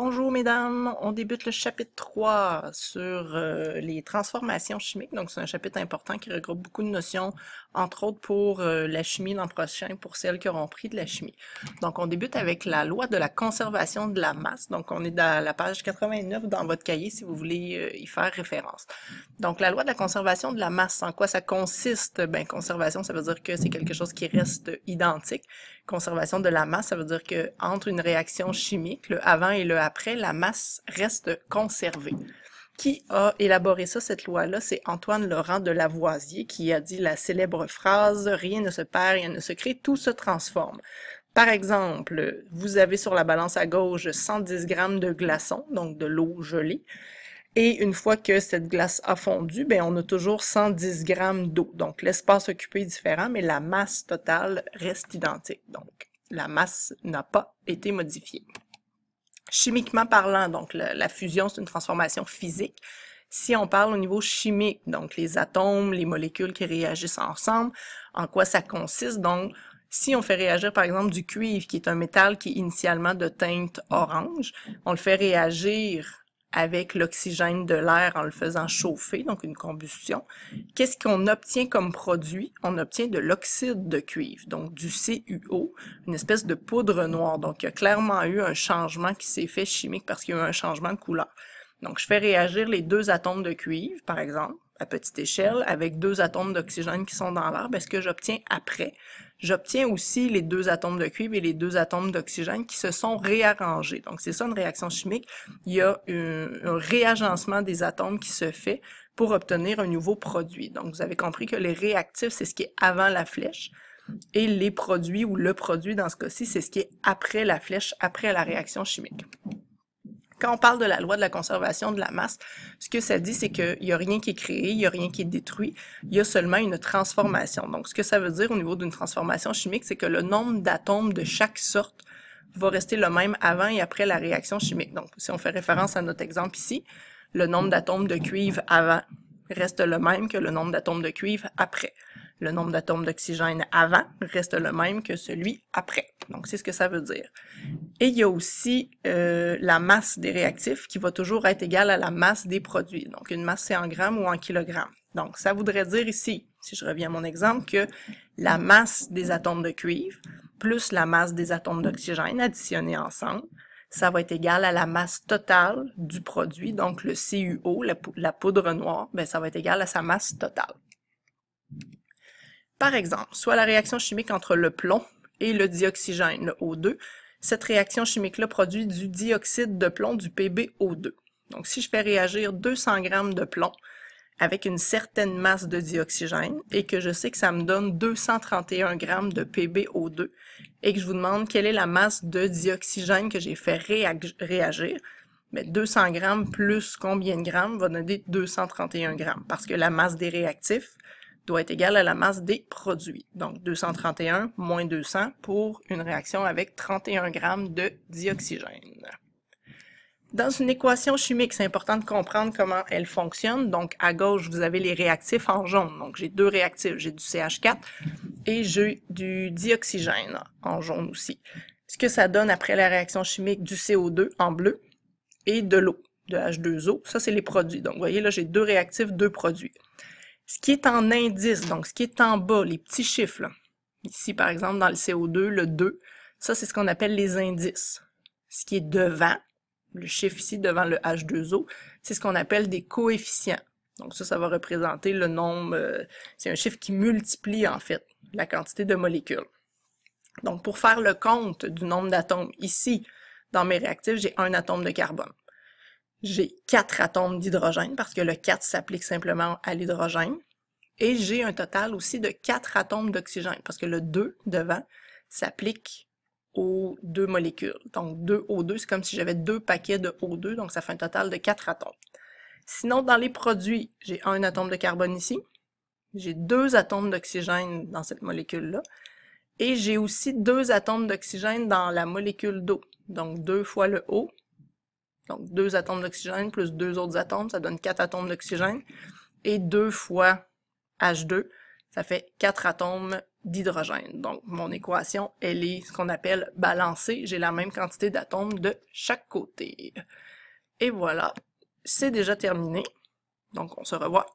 Bonjour mesdames, on débute le chapitre 3 sur les transformations chimiques. Donc c'est un chapitre important qui regroupe beaucoup de notions, entre autres pour la chimie l'an prochain, pour celles qui auront pris de la chimie. Donc on débute avec la loi de la conservation de la masse. Donc on est dans la page 89 dans votre cahier si vous voulez y faire référence. Donc la loi de la conservation de la masse, en quoi ça consiste? Ben conservation, ça veut dire que c'est quelque chose qui reste identique. Conservation de la masse, ça veut dire que entre une réaction chimique, le avant et le après, la masse reste conservée. Qui a élaboré ça, cette loi-là? C'est Antoine Laurent de Lavoisier qui a dit la célèbre phrase « Rien ne se perd, rien ne se crée, tout se transforme ». Par exemple, vous avez sur la balance à gauche 110 grammes de glaçons, donc de l'eau gelée, et une fois que cette glace a fondu, ben on a toujours 110 grammes d'eau. Donc l'espace occupé est différent, mais la masse totale reste identique. Donc la masse n'a pas été modifiée. Chimiquement parlant, donc la fusion, c'est une transformation physique. Si on parle au niveau chimique, donc les atomes, les molécules qui réagissent ensemble, en quoi ça consiste? Donc, si on fait réagir par exemple du cuivre, qui est un métal qui est initialement de teinte orange, on le fait réagir avec l'oxygène de l'air en le faisant chauffer, donc une combustion. Qu'est-ce qu'on obtient comme produit? On obtient de l'oxyde de cuivre, donc du CuO, une espèce de poudre noire. Donc, il y a clairement eu un changement qui s'est fait chimique parce qu'il y a eu un changement de couleur. Donc, je fais réagir les deux atomes de cuivre, par exemple, à petite échelle, avec deux atomes d'oxygène qui sont dans l'air. Ce que j'obtiens après, j'obtiens aussi les deux atomes de cuivre et les deux atomes d'oxygène qui se sont réarrangés. Donc, c'est ça une réaction chimique. Il y a un réagencement des atomes qui se fait pour obtenir un nouveau produit. Donc, vous avez compris que les réactifs, c'est ce qui est avant la flèche. Et les produits, ou le produit dans ce cas-ci, c'est ce qui est après la flèche, après la réaction chimique. Quand on parle de la loi de la conservation de la masse, ce que ça dit, c'est qu'il n'y a rien qui est créé, il n'y a rien qui est détruit, il y a seulement une transformation. Donc, ce que ça veut dire au niveau d'une transformation chimique, c'est que le nombre d'atomes de chaque sorte va rester le même avant et après la réaction chimique. Donc, si on fait référence à notre exemple ici, le nombre d'atomes de cuivre avant reste le même que le nombre d'atomes de cuivre après. Le nombre d'atomes d'oxygène avant reste le même que celui après. Donc, c'est ce que ça veut dire. Et il y a aussi la masse des réactifs qui va toujours être égale à la masse des produits. Donc, une masse, c'est en grammes ou en kilogrammes. Donc, ça voudrait dire ici, si je reviens à mon exemple, que la masse des atomes de cuivre plus la masse des atomes d'oxygène additionnés ensemble, ça va être égal à la masse totale du produit. Donc, le CuO, la poudre noire, ben, ça va être égal à sa masse totale. Par exemple, soit la réaction chimique entre le plomb et le dioxygène, le O2, cette réaction chimique-là produit du dioxyde de plomb, du PbO2. Donc, si je fais réagir 200 grammes de plomb avec une certaine masse de dioxygène et que je sais que ça me donne 231 grammes de PbO2 et que je vous demande quelle est la masse de dioxygène que j'ai fait réagir, mais 200 grammes plus combien de grammes va donner 231 grammes parce que la masse des réactifs doit être égale à la masse des produits. Donc, 231 moins 200 pour une réaction avec 31 grammes de dioxygène. Dans une équation chimique, c'est important de comprendre comment elle fonctionne. Donc, à gauche, vous avez les réactifs en jaune. Donc, j'ai deux réactifs. J'ai du CH4 et j'ai du dioxygène en jaune aussi. Ce que ça donne après la réaction chimique du CO2 en bleu et de l'eau, de H2O. Ça, c'est les produits. Donc, vous voyez, là, j'ai deux réactifs, deux produits. Ce qui est en indice, donc ce qui est en bas, les petits chiffres, là. Ici, par exemple, dans le CO2, le 2, ça, c'est ce qu'on appelle les indices. Ce qui est devant, le chiffre ici devant le H2O, c'est ce qu'on appelle des coefficients. Donc ça va représenter le nombre, c'est un chiffre qui multiplie en fait la quantité de molécules. Donc pour faire le compte du nombre d'atomes, ici, dans mes réactifs, j'ai un atome de carbone. J'ai 4 atomes d'hydrogène, parce que le 4 s'applique simplement à l'hydrogène. Et j'ai un total aussi de 4 atomes d'oxygène, parce que le 2 devant s'applique aux deux molécules. Donc 2 O2, c'est comme si j'avais 2 paquets de O2, donc ça fait un total de 4 atomes. Sinon, dans les produits, j'ai un atome de carbone ici, j'ai 2 atomes d'oxygène dans cette molécule-là, et j'ai aussi 2 atomes d'oxygène dans la molécule d'eau. Donc 2 fois le O, donc 2 atomes d'oxygène plus 2 autres atomes, ça donne 4 atomes d'oxygène. Et 2 fois H2, ça fait 4 atomes d'hydrogène. Donc, mon équation, elle est ce qu'on appelle balancée. J'ai la même quantité d'atomes de chaque côté. Et voilà, c'est déjà terminé. Donc, on se revoit